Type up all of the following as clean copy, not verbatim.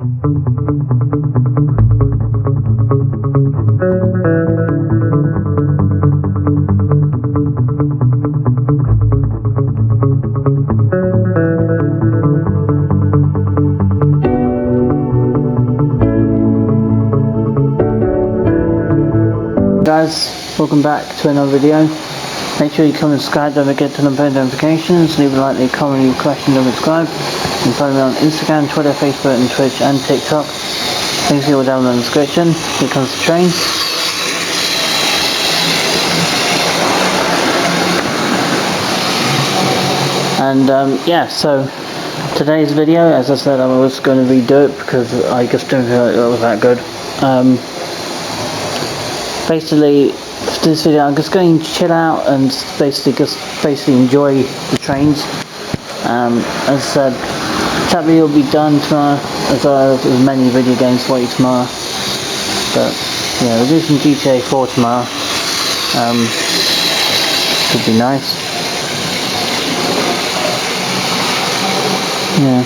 Guys, welcome back to another video. Make sure you comment and subscribe, don't forget to turn on post notifications, leave a like, leave a comment, leave a question, don't subscribe. You can follow me on Instagram, Twitter, Facebook and Twitch and TikTok. Links are all down in the description. Here comes the train. And yeah, so today's video, as I said, I was going to redo it because I just don't feel like it was that good. Basically, for this video, I'm just going to chill out and basically enjoy the trains. As I said, that video will be done tomorrow, as well as many video games for you tomorrow. But yeah, we'll do some GTA 4 tomorrow. Could be nice. Yeah.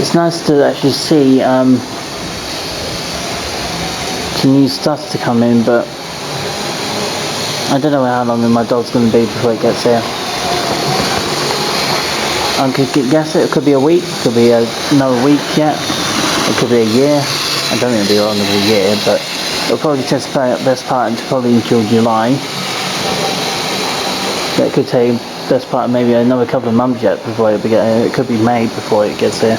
It's nice to actually see some new stuff to come in, but I don't know how long my dog's going to be before it gets here. I could guess it could be a week, it could be another week yet, it could be a year. I don't think it'll be longer than a year, but it'll probably just play up best part until July. But it could take best part maybe another couple of months yet before it could be May before it gets here.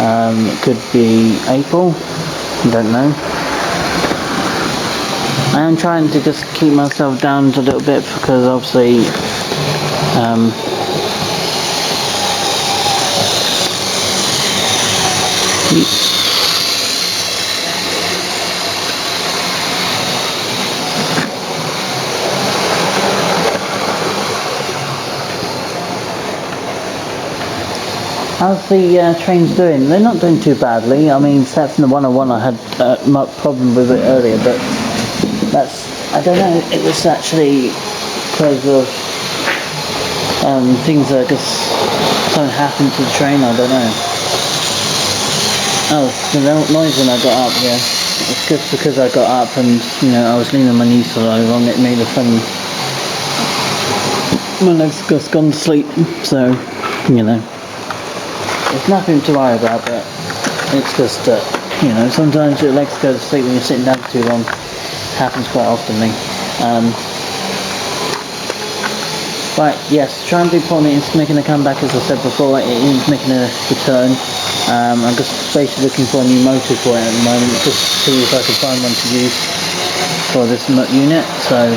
It could be April, I don't know. I am trying to just keep myself down a little bit because obviously how's the trains doing? They're not doing too badly. I mean, except from the 101 I had my problem with it earlier, but I don't know, it was actually because of things that just something happened to the train, I don't know. Oh, the noise when I got up, yeah. It's just because I got up and, you know, I was leaning my knees so long, it made a funny... My legs just gone to sleep, so, you know. There's nothing to worry about, but it's just, you know, sometimes your legs go to sleep when you're sitting down for too long. It happens quite oftenly. Right, yes, Trying to Pony is making a comeback, as I said before. It is making a return. I'm just basically looking for a new motor for it at the moment, just to see if I can find one to use for this unit. So,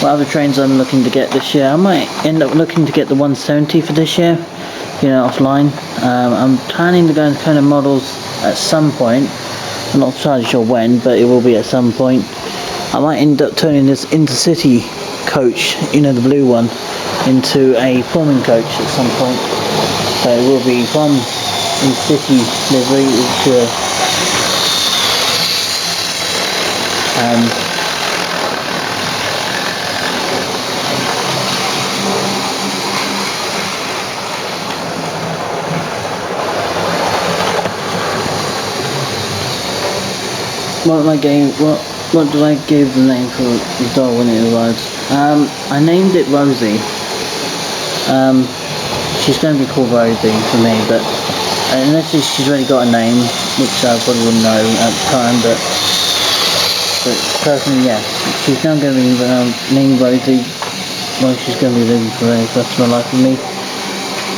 what other trains I'm looking to get this year? I might end up looking to get the 170 for this year, you know, offline. I'm planning to go into kind of models at some point. I'm not entirely sure when, but it will be at some point. I might end up turning this Intercity coach, you know, the blue one, into a Pullman coach at some point. So it will be from Intercity livery to what did I give the name for the dog when it arrived? I named it Rosie. She's going to be called Rosie for me, but unless she's already got a name, which I probably wouldn't know at the time, but personally, yes, she's now going to be named Rosie. Well, she's going to be living for the rest of my life with me.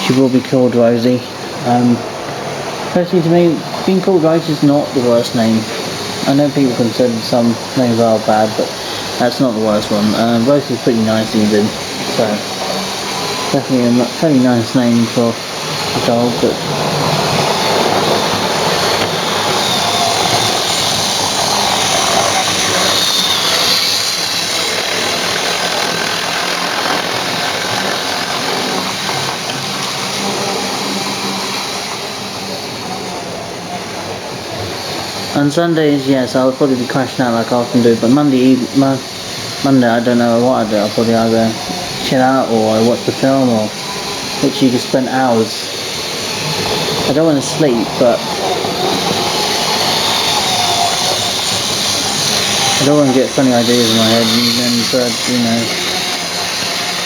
She will be called Rosie. Personally, to me, being called Rosie is not the worst name. I know people consider some names are bad, but that's not the worst one. Rosie's pretty nice even, so definitely a fairly nice name for a dog, but on Sundays, yes, I'll probably be crashing out like I often do, but Monday Monday, I don't know what I do. I'll probably either chill out or I watch the film or literally just spend hours. I don't want to sleep, but I don't want to get funny ideas in my head, and then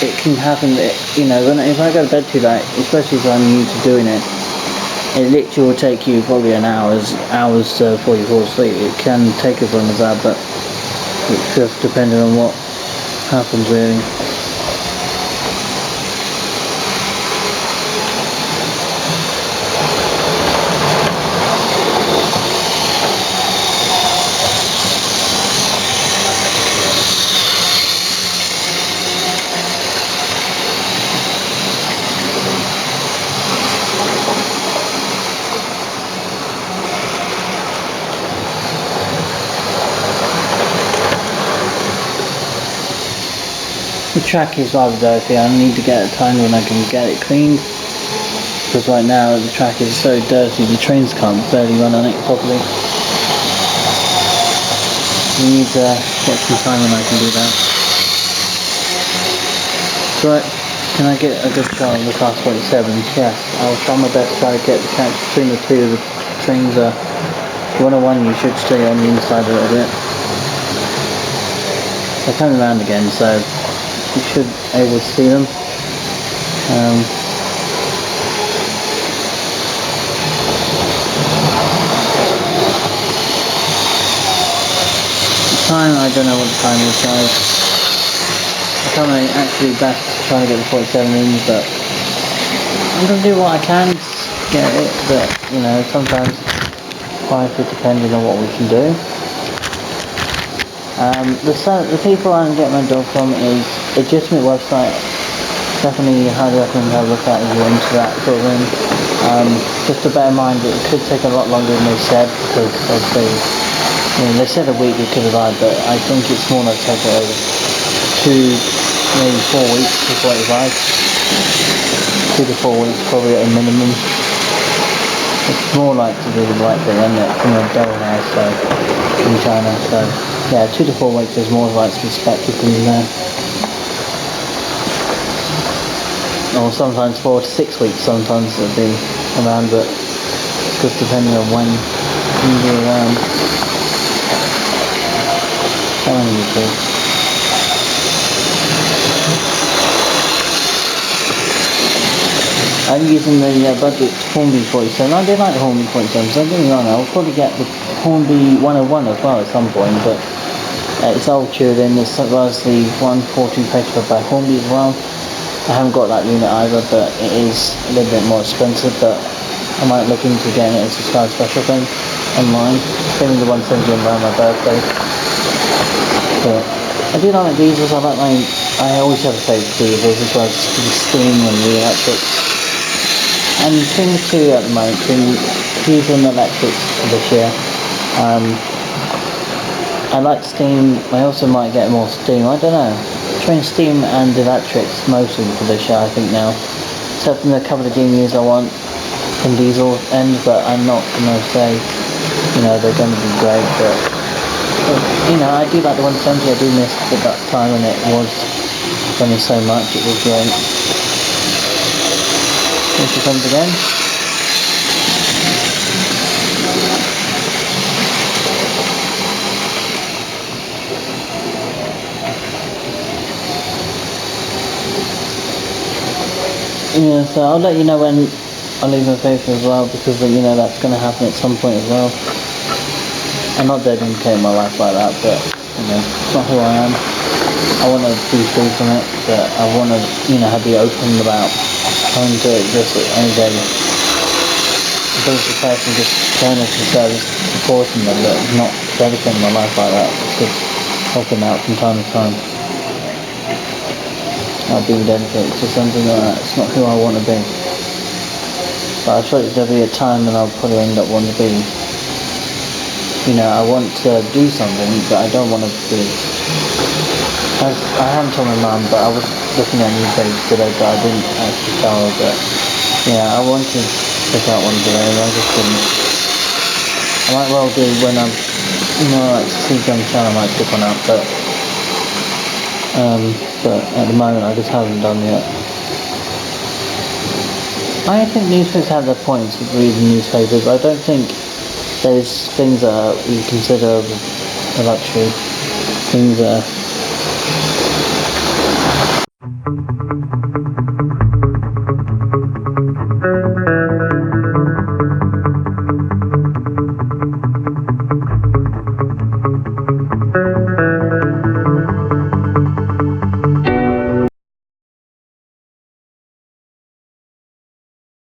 it can happen that, if I go to bed too late, especially if I'm new to doing it, it literally will take you probably an hours before you fall asleep. It can take as long as that, but it's just depending on what happens really. The track is rather dirty. I need to get a time when I can get it cleaned, because right now the track is so dirty the trains can't barely run on it properly. We need to get some time when I can do that. Right, can I get a good shot of the Class 47s? Yes, I'll try my best to try to get the catch between the two. The trains are 101, you should stay on the inside a little bit. They're coming around again, so you should be able to see them. The time, I don't know what the time is, guys. I'm trying to actually best trying to get the 47 in, but I'm going to do what I can to get it, but sometimes life is depending on what we can do. The people I'm getting my dog from is a legitimate website. Definitely highly recommend have a look at if you're into that sort of thing. Just to bear in mind that it could take a lot longer than they said, because obviously, they said a week it could arrive, but I think it's more like take over 2, maybe 4 weeks before it arrives. 2 to 4 weeks probably at a minimum. It's more like to do the right thing, isn't it? From a devil house, so in China, so yeah, 2 to 4 weeks is more like to be expected from there. Or sometimes 4 to 6 weeks, sometimes it'll be around, but just depending on when you're around. How many you do? I'm using the budget Hornby 47. I do like the Hornby 47, so don't get me wrong, I'll probably get the Hornby 101 as well at some point, but it's all tuned in as well as the 142 paper by Hornby as well. I haven't got that unit either, but it is a little bit more expensive, but I might look into getting it as a Sky Special thing online. Same with the 170 around my birthday. But I do like diesels. I always have a favourite diesels as well as the steam and the electrics. And between the two at the moment, between diesel and electrics this year, I like steam. I also might get more steam. I don't know. Between steam and electrics mostly for this year, I think now. Except in a couple of DMUs I want from diesel end, but I'm not going to say, they're going to be great. But I do like the 170. I do miss that time when it was running so much. It was great. Here she comes again. Yeah, so I'll let you know when I leave my paper as well, because that's going to happen at some point as well. I'm not dedicating my life like that, but it's not who I am. I want to be free from it, but I want to be open about having to just any day. If there's a person just going into the service, supporting them, but not dedicating my life like that. Just helping out from time to time. Not being dedicated to something like that. It's not who I want to be. But I thought there'll be a time when I'll probably end up wanting to be. I want to do something, but I don't want to be. I haven't told my mum, but I was looking at new page today, but I didn't actually tell her. But yeah, I wanted to pick out one today, and I just didn't. I might well do when I'm, like Steve Young channel, I might pick one up, but but at the moment I just haven't done yet. I think newspapers have their points with reading newspapers. I don't think there's things that we consider a luxury. Things